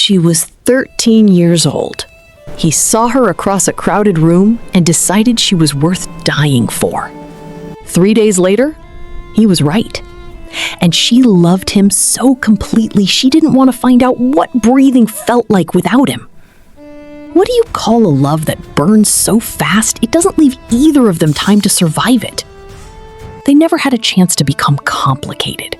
She was 13 years old. He saw her across a crowded room and decided she was worth dying for. 3 days later, he was right. And she loved him so completely she didn't want to find out what breathing felt like without him. What do you call a love that burns so fast it doesn't leave either of them time to survive it? They never had a chance to become complicated,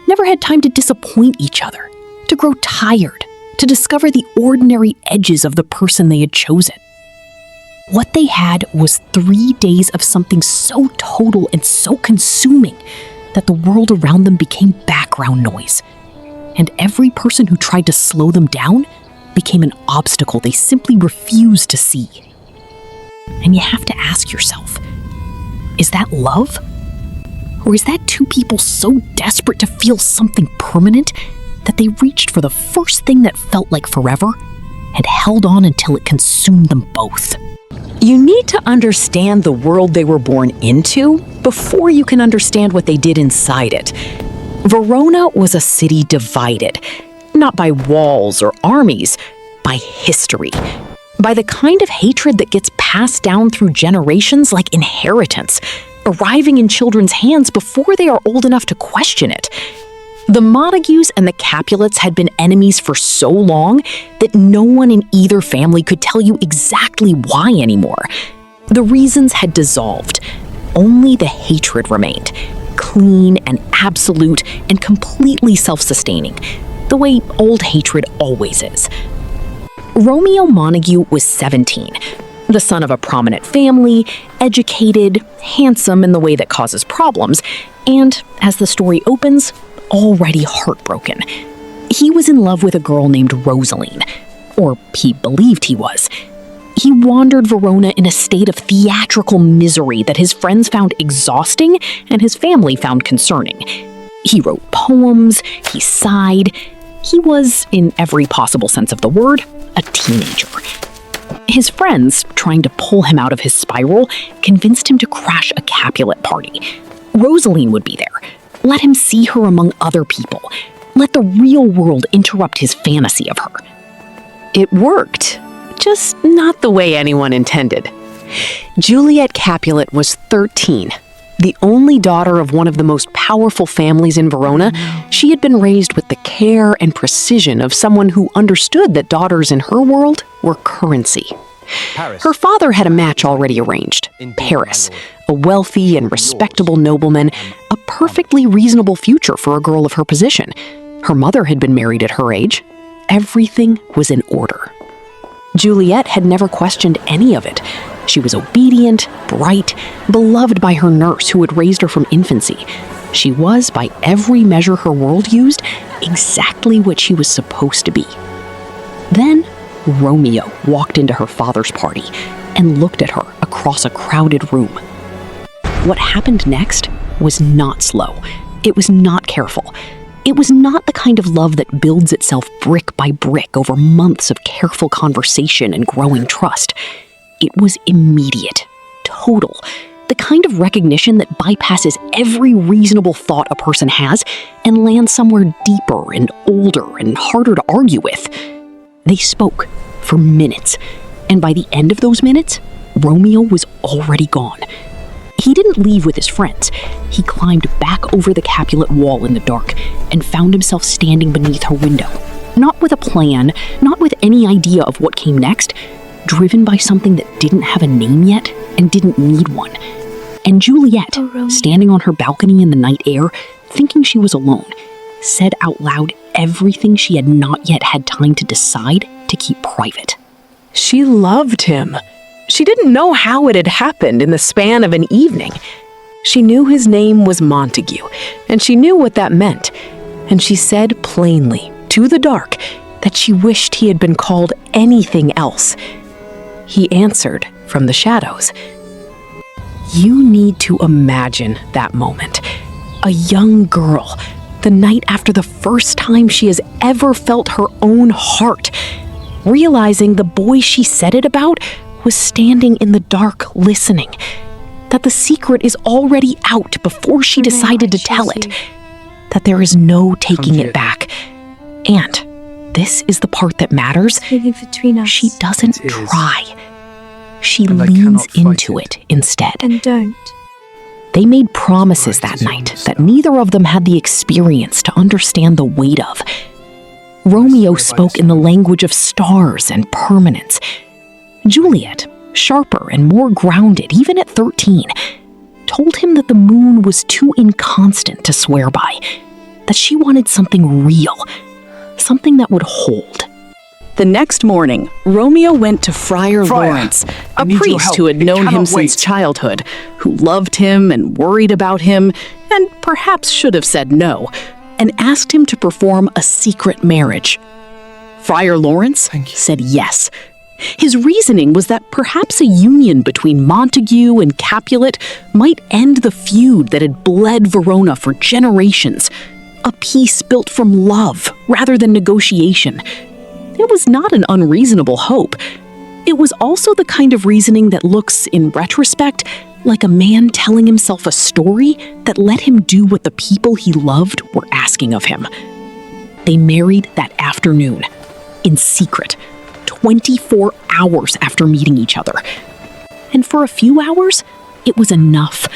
never had time to disappoint each other, to grow tired, to discover the ordinary edges of the person they had chosen. What they had was 3 days of something so total and so consuming that the world around them became background noise. And every person who tried to slow them down became an obstacle they simply refused to see. And you have to ask yourself, is that love? Or is that two people so desperate to feel something permanent that they reached for the first thing that felt like forever and held on until it consumed them both? You need to understand the world they were born into before you can understand what they did inside it. Verona was a city divided, not by walls or armies, by history, by the kind of hatred that gets passed down through generations like inheritance, arriving in children's hands before they are old enough to question it. The Montagues and the Capulets had been enemies for so long that no one in either family could tell you exactly why anymore. The reasons had dissolved. Only the hatred remained, clean and absolute and completely self-sustaining, the way old hatred always is. Romeo Montague was 17, the son of a prominent family, educated, handsome in the way that causes problems, and, as the story opens, already heartbroken. He was in love with a girl named Rosaline, or he believed he was. He wandered Verona in a state of theatrical misery that his friends found exhausting and his family found concerning. He wrote poems, he sighed. He was, in every possible sense of the word, a teenager. His friends, trying to pull him out of his spiral, convinced him to crash a Capulet party. Rosaline would be there. Let him see her among other people. Let the real world interrupt his fantasy of her. It worked, just not the way anyone intended. Juliet Capulet was 13. The only daughter of one of the most powerful families in Verona, she had been raised with the care and precision of someone who understood that daughters in her world were currency. Her father had a match already arranged, Paris, a wealthy and respectable nobleman, a perfectly reasonable future for a girl of her position. Her mother had been married at her age. Everything was in order. Juliet had never questioned any of it. She was obedient, bright, beloved by her nurse who had raised her from infancy. She was, by every measure her world used, exactly what she was supposed to be. Then Romeo walked into her father's party and looked at her across a crowded room. What happened next was not slow. It was not careful. It was not the kind of love that builds itself brick by brick over months of careful conversation and growing trust. It was immediate, total, the kind of recognition that bypasses every reasonable thought a person has and lands somewhere deeper and older and harder to argue with. They spoke for minutes, and by the end of those minutes, Romeo was already gone. He didn't leave with his friends. He climbed back over the Capulet wall in the dark and found himself standing beneath her window, not with a plan, not with any idea of what came next, driven by something that didn't have a name yet and didn't need one. And Juliet, standing on her balcony in the night air, thinking she was alone, said out loud everything she had not yet had time to decide to keep private. She loved him. She didn't know how it had happened in the span of an evening. She knew his name was Montague, and she knew what that meant. And she said plainly, to the dark, that she wished he had been called anything else. He answered from the shadows. You need to imagine that moment. A young girl, the night after the first time she has ever felt her own heart, realizing the boy she said it about was standing in the dark listening, that the secret is already out before she decided to tell it, that there is no taking it back, and this is the part that matters, Living between us. she doesn't It is. try. She And I leans cannot fight into it. it instead. And don't. They made promises Right that as you night understand. that neither of them had the experience to understand the weight of. Romeo spoke in the language of stars and permanence. Juliet, sharper and more grounded even at 13, told him that the moon was too inconstant to swear by, that she wanted something real, something that would hold. The next morning, Romeo went to Friar Friar, Lawrence, I a need your priest help. who had It known him cannot since wait. childhood, who loved him and worried about him, and perhaps should have said no, and asked him to perform a secret marriage. Friar Lawrence Thank you. said yes. His reasoning was that perhaps a union between Montague and Capulet might end the feud that had bled Verona for generations, a peace built from love rather than negotiation. It was not an unreasonable hope. It was also the kind of reasoning that looks, in retrospect, like a man telling himself a story that let him do what the people he loved were asking of him. They married that afternoon, in secret, 24 hours after meeting each other. And for a few hours, it was enough,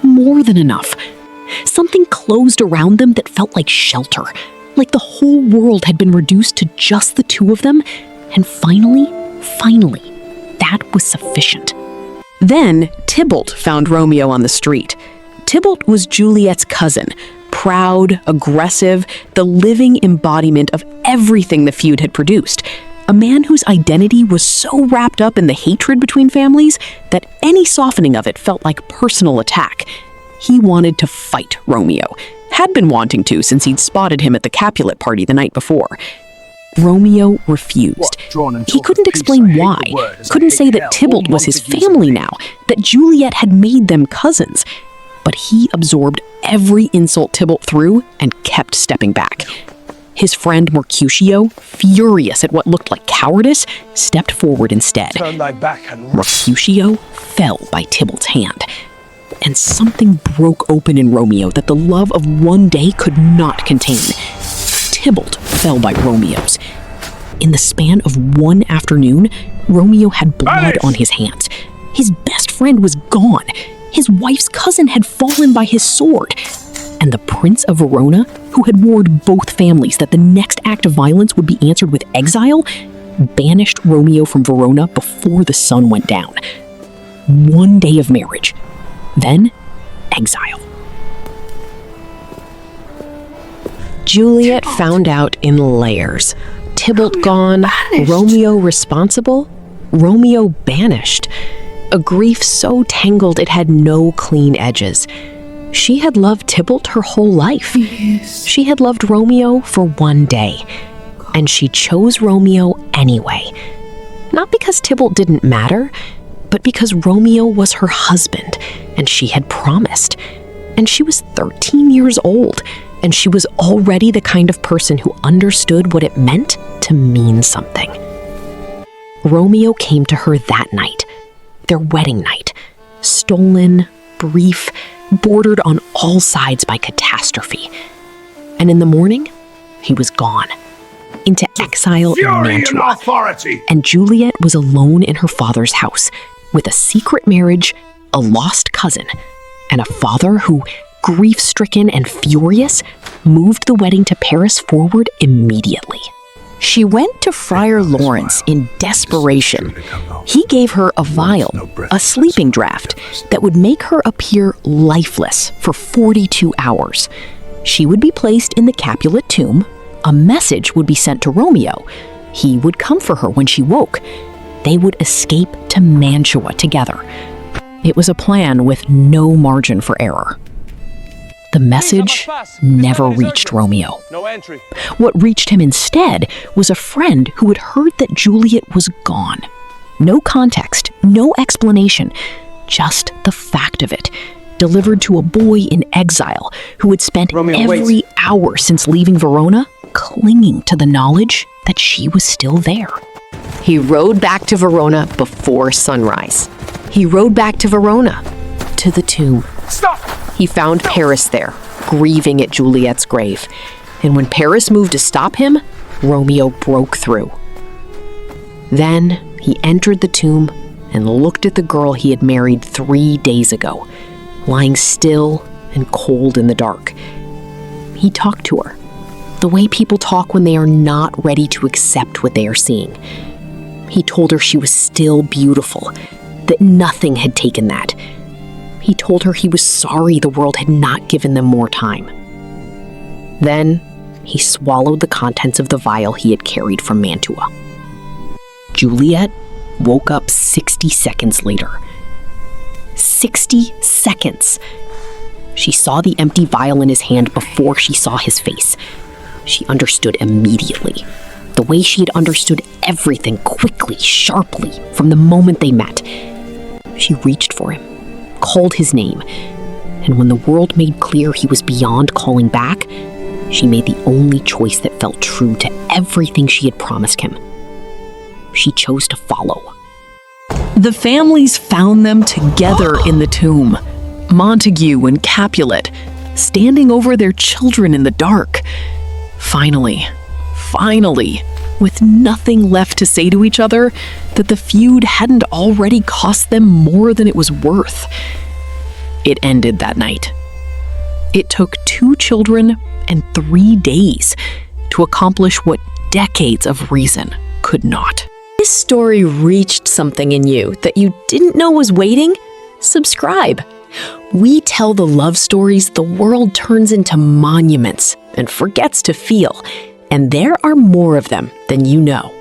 more than enough. Something closed around them that felt like shelter, like the whole world had been reduced to just the two of them, and finally, that was sufficient. Then Tybalt found Romeo on the street. Tybalt was Juliet's cousin, proud, aggressive, the living embodiment of everything the feud had produced. A man whose identity was so wrapped up in the hatred between families that any softening of it felt like personal attack. He wanted to fight Romeo, had been wanting to since he'd spotted him at the Capulet party the night before. Romeo refused. What, drawn and He talk couldn't of peace? I explain hate why, the word, as I couldn't hate say that hell. Tybalt All was his Montagues are family me. now, that Juliet had made them cousins. But he absorbed every insult Tybalt threw and kept stepping back. His friend Mercutio, furious at what looked like cowardice, stepped forward instead. Turn thy back and Mercutio fell by Tybalt's hand. And something broke open in Romeo that the love of one day could not contain. Tybalt fell by Romeo's. In the span of one afternoon, Romeo had blood Vanish! on his hands. His best friend was gone. His wife's cousin had fallen by his sword. And the Prince of Verona, who had warned both families that the next act of violence would be answered with exile, banished Romeo from Verona before the sun went down. 1 day of marriage. Then, exile. Juliet found out in layers. Tybalt gone, Romeo responsible, Romeo banished. A grief so tangled it had no clean edges. She had loved Tybalt her whole life. She had loved Romeo for 1 day. And she chose Romeo anyway. Not because Tybalt didn't matter, but because Romeo was her husband, and she had promised. And she was 13 years old, and she was already the kind of person who understood what it meant to mean something. Romeo came to her that night, their wedding night, stolen, brief, bordered on all sides by catastrophe. And in the morning, he was gone, into exile in fury and Mantua. authority. And Juliet was alone in her father's house, with a secret marriage, a lost cousin, and a father who, grief-stricken and furious, moved the wedding to Paris forward immediately. She went to Friar Lawrence in desperation. He gave her a vial, a sleeping draught, that would make her appear lifeless for 42 hours. She would be placed in the Capulet tomb. A message would be sent to Romeo. He would come for her when she woke. They would escape to Mantua together. It was a plan with no margin for error. The message never reached Romeo. No entry. What reached him instead was a friend who had heard that Juliet was gone. No context, no explanation, just the fact of it, delivered to a boy in exile who had spent Romeo, every wait. hour since leaving Verona clinging to the knowledge that she was still there. He rode back to Verona before sunrise. He rode back to Verona, to the tomb. Stop! He found Paris there, grieving at Juliet's grave. And when Paris moved to stop him, Romeo broke through. Then he entered the tomb and looked at the girl he had married 3 days ago, lying still and cold in the dark. He talked to her, the way people talk when they are not ready to accept what they are seeing. He told her she was still beautiful, that nothing had taken that. He told her he was sorry the world had not given them more time. Then he swallowed the contents of the vial he had carried from Mantua. Juliet woke up 60 seconds later. 60 seconds! She saw the empty vial in his hand before she saw his face. She understood immediately, the way she had understood everything quickly, sharply, from the moment they met. She reached for him, called his name, and when the world made clear he was beyond calling back, she made the only choice that felt true to everything she had promised him. She chose to follow. The families found them together in the tomb, Montague and Capulet, standing over their children in the dark. Finally, with nothing left to say to each other, that the feud hadn't already cost them more than it was worth. It ended that night. It took 2 children and 3 days to accomplish what decades of reason could not. This story reached something in you that you didn't know was waiting? Subscribe. We tell the love stories the world turns into monuments and forgets to feel, and there are more of them than you know.